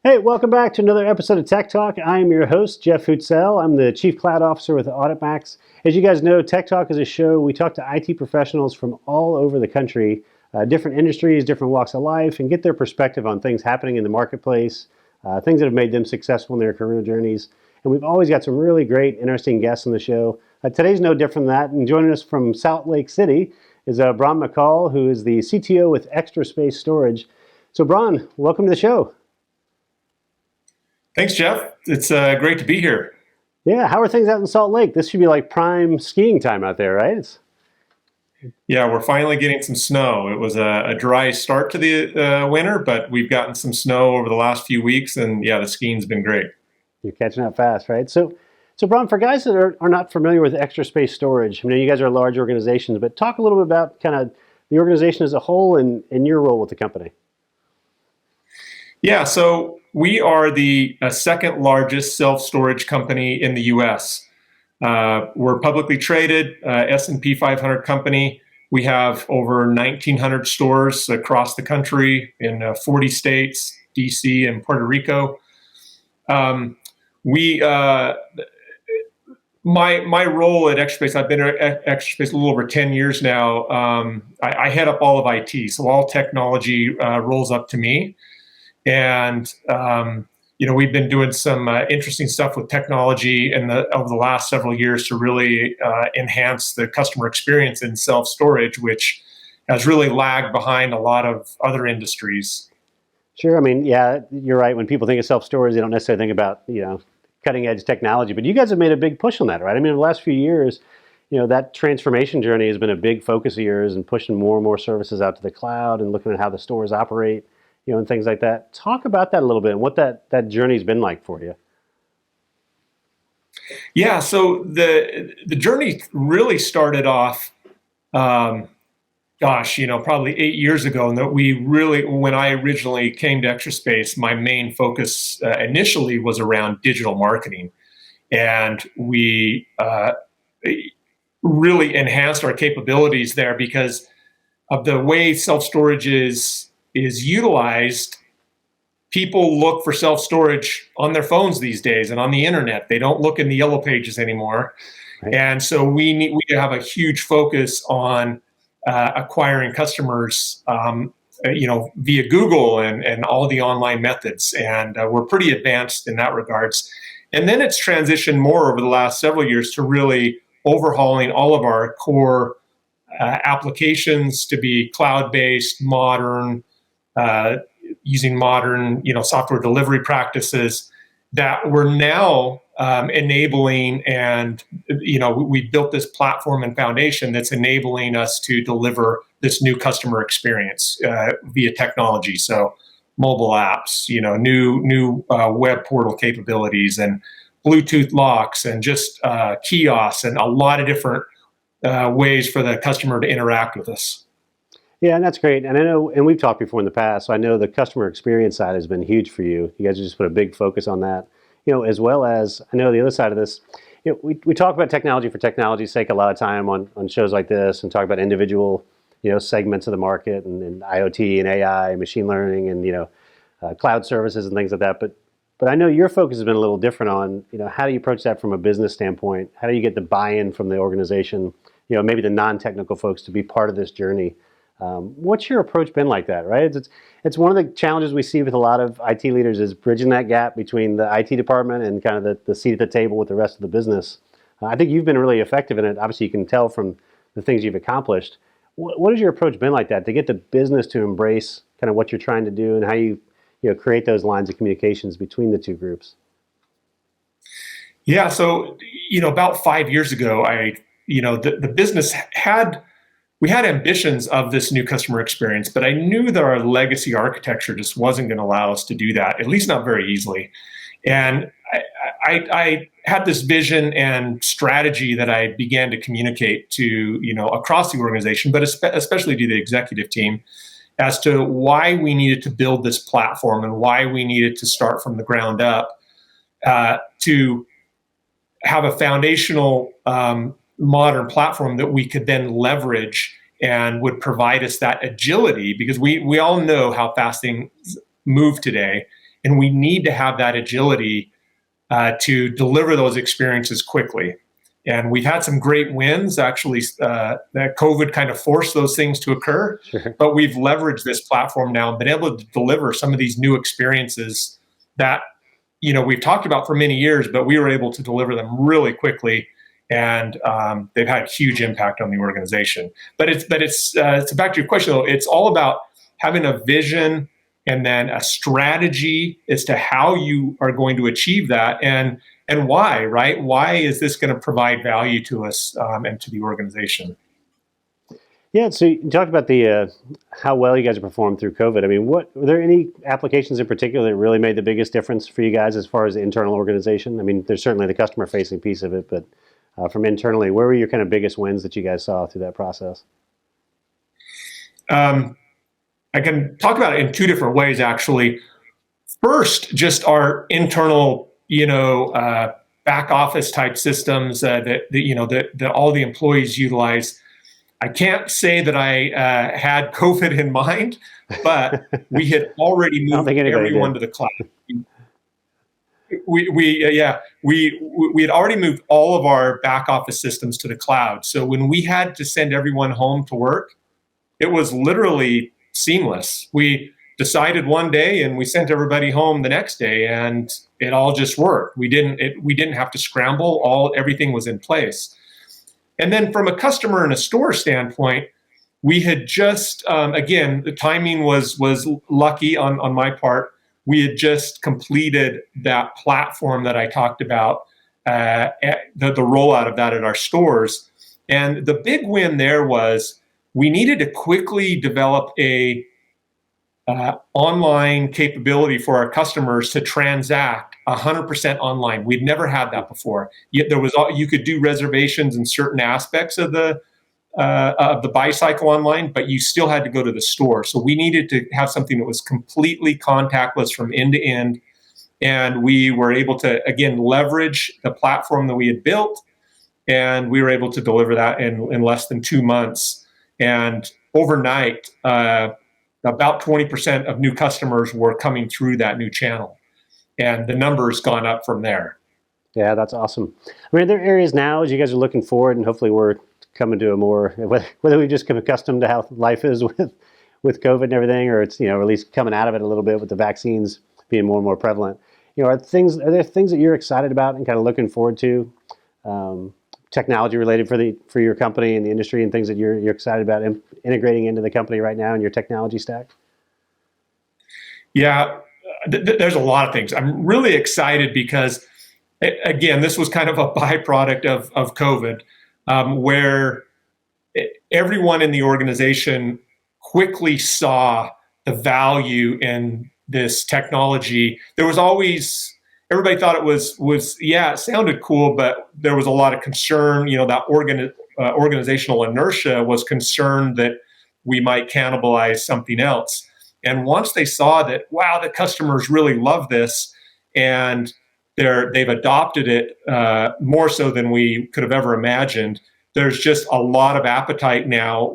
Hey, welcome back to another episode of Tech Talk. I am your host, Jeff Hootselle. I'm the Chief Cloud Officer with AuditMax. As you guys know, Tech Talk is a show we talk to IT professionals from all over the country, different industries, different walks of life, and get their perspective on things happening in the marketplace, things that have made them successful in their career journeys. And we've always got some really great, interesting guests on the show. Today's no different than that. And joining us from Salt Lake City is Bron McCall, who is the CTO with Extra Space Storage. So, Bron, welcome to the show. Thanks, Jeff. It's great to be here. Yeah, how are things out in Salt Lake? This should be like prime skiing time out there, right? Yeah, we're finally getting some snow. It was a dry start to the winter, but we've gotten some snow over the last few weeks, and yeah, the skiing's been great. You're catching up fast, right? So Bron, for guys that are not familiar with Extra Space Storage, I mean, you guys are large organizations, but talk a little bit about kind of the organization as a whole and your role with the company. Yeah, so we are the second largest self-storage company in the U.S. We're publicly traded, S&P 500 company. We have over 1,900 stores across the country in 40 states, D.C. and Puerto Rico. My role at Extra Space, I've been at Extra Space a little over 10 years now. I head up all of IT, so all technology rolls up to me. And, we've been doing some interesting stuff with technology over the last several years to really enhance the customer experience in self-storage, which has really lagged behind a lot of other industries. Sure. I mean, yeah, you're right. When people think of self-storage, they don't necessarily think about, cutting edge technology, but you guys have made a big push on that, right? I mean, in the last few years, that transformation journey has been a big focus of yours and pushing more and more services out to the cloud and looking at how the stores operate. And things like that. Talk about that a little bit and what that journey's been like for you. Yeah, so the journey really started off, probably 8 years ago. And that when I originally came to Extra Space, my main focus initially was around digital marketing. And we really enhanced our capabilities there because of the way self-storage is utilized. People look for self-storage on their phones these days and on the internet. They don't look in the yellow pages anymore. Right. And so we have a huge focus on acquiring customers, via Google and all the online methods. And we're pretty advanced in that regards. And then it's transitioned more over the last several years to really overhauling all of our core applications to be cloud-based, modern, using modern, software delivery practices that we're now enabling. And, we built this platform and foundation that's enabling us to deliver this new customer experience via technology. So mobile apps, new web portal capabilities and Bluetooth locks and just kiosks and a lot of different ways for the customer to interact with us. Yeah, and that's great. And I know, and we've talked before in the past, so I know the customer experience side has been huge for you. You guys just put a big focus on that, as well as, I know the other side of this, we talk about technology for technology's sake a lot of time on shows like this and talk about individual, segments of the market and IoT and AI, machine learning and, cloud services and things like that. But I know your focus has been a little different on, how do you approach that from a business standpoint? How do you get the buy-in from the organization, maybe the non-technical folks to be part of this journey? What's your approach been like that, right? It's one of the challenges we see with a lot of IT leaders is bridging that gap between the IT department and kind of the seat at the table with the rest of the business. I think you've been really effective in it. Obviously, you can tell from the things you've accomplished. What has your approach been like that to get the business to embrace kind of what you're trying to do and how you create those lines of communications between the two groups? Yeah, so about 5 years ago, the business we had ambitions of this new customer experience, but I knew that our legacy architecture just wasn't going to allow us to do that, at least not very easily. And I had this vision and strategy that I began to communicate to, across the organization, but especially to the executive team as to why we needed to build this platform and why we needed to start from the ground up to have a foundational modern platform that we could then leverage and would provide us that agility, because we all know how fast things move today. and we need to have that agility to deliver those experiences quickly. And we've had some great wins, actually, that COVID kind of forced those things to occur. Sure. But we've leveraged this platform now and been able to deliver some of these new experiences that, we've talked about for many years, but we were able to deliver them really quickly. And they've had a huge impact on the organization. But it's back to your question, though. It's all about having a vision and then a strategy as to how you are going to achieve that and why, right? Why is this going to provide value to us and to the organization? Yeah, so you talked about the how well you guys have performed through COVID. I mean, were there any applications in particular that really made the biggest difference for you guys as far as the internal organization? I mean, there's certainly the customer-facing piece of it, but from internally, where were your kind of biggest wins that you guys saw through that process? I can talk about it in two different ways, actually. First, just our internal, back office type systems that all the employees utilize. I can't say that I had COVID in mind, but we had already moved everyone to the cloud. We had already moved all of our back office systems to the cloud. So when we had to send everyone home to work, it was literally seamless. We decided one day and we sent everybody home the next day, and it all just worked. We didn't have to scramble. Everything was in place. And then from a customer and a store standpoint, we had just again, the timing was lucky on my part. We had just completed that platform that I talked about, the rollout of that at our stores. And the big win there was we needed to quickly develop a online capability for our customers to transact 100% online. We'd never had that before. Yet you could do reservations in certain aspects of the buy cycle online, but you still had to go to the store. So we needed to have something that was completely contactless from end to end. And we were able to, again, leverage the platform that we had built. And we were able to deliver that in less than 2 months. And overnight, about 20% of new customers were coming through that new channel. And the number's gone up from there. Yeah, that's awesome. I mean, are there areas now as you guys are looking forward, and hopefully we're coming to a more, whether we've just come accustomed to how life is with COVID and everything, or it's, at least coming out of it a little bit with the vaccines being more and more prevalent. Are there things that you're excited about and kind of looking forward to, technology related for your company and the industry, and things that you're excited about integrating into the company right now in your technology stack? Yeah, there's a lot of things. I'm really excited because, again, this was kind of a byproduct of COVID, where everyone in the organization quickly saw the value in this technology. There was always, everybody thought it was it sounded cool, but there was a lot of concern. That organizational inertia was concerned that we might cannibalize something else. And once they saw that, wow, the customers really love this, and they've adopted it more so than we could have ever imagined. There's just a lot of appetite now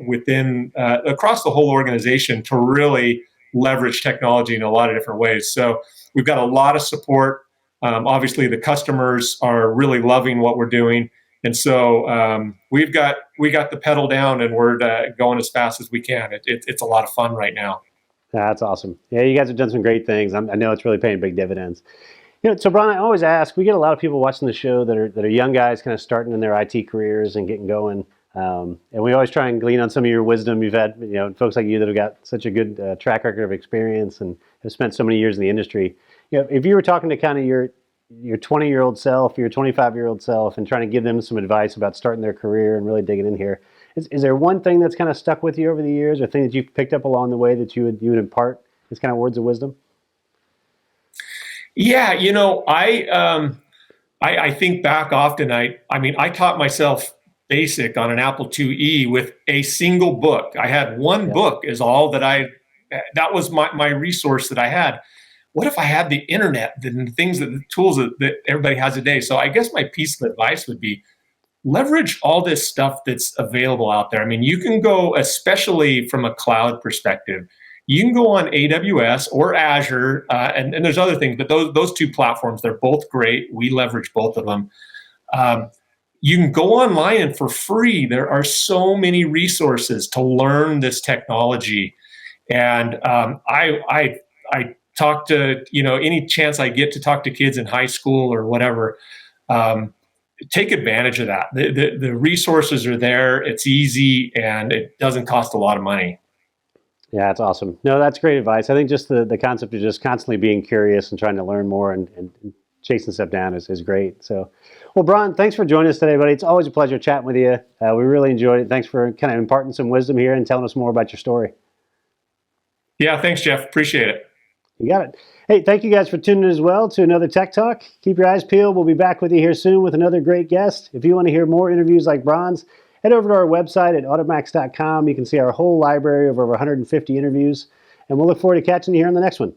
across the whole organization to really leverage technology in a lot of different ways. So we've got a lot of support. Obviously, the customers are really loving what we're doing, and so we got the pedal down, and we're going as fast as we can. It's a lot of fun right now. That's awesome. Yeah, you guys have done some great things. I know it's really paying big dividends. So Bron, I always ask, we get a lot of people watching the show that are young guys kind of starting in their IT careers and getting going. And we always try and glean on some of your wisdom. You've had, folks like you that have got such a good track record of experience and have spent so many years in the industry. If you were talking to kind of your 20-year-old self, your 25-year-old self, and trying to give them some advice about starting their career and really digging in here, is there one thing that's kind of stuck with you over the years, or thing that you've picked up along the way that you would impart as kind of words of wisdom? Yeah, I think back often. I taught myself BASIC on an Apple IIe with a single book. I had one book is all that was my resource that I had. What if I had the internet, the tools that everybody has today? So I guess my piece of advice would be leverage all this stuff that's available out there. I mean, you can go, especially from a cloud perspective, You can go on AWS or Azure, and there's other things, but those two platforms, they're both great. We leverage both of them. You can go online and for free, there are so many resources to learn this technology. And I talk to, any chance I get to talk to kids in high school or whatever, take advantage of that. The resources are there, it's easy, and it doesn't cost a lot of money. Yeah, that's awesome. No, that's great advice. I think just the concept of just constantly being curious and trying to learn more and chasing stuff down is great. So, well, Bron, thanks for joining us today, buddy. It's always a pleasure chatting with you. We really enjoyed it. Thanks for kind of imparting some wisdom here and telling us more about your story. Yeah, thanks, Jeff. Appreciate it. You got it. Hey, thank you guys for tuning in as well to another Tech Talk. Keep your eyes peeled. We'll be back with you here soon with another great guest. If you want to hear more interviews like Bron's, head over to our website at automax.com. You can see our whole library of over 150 interviews, and we'll look forward to catching you here on the next one.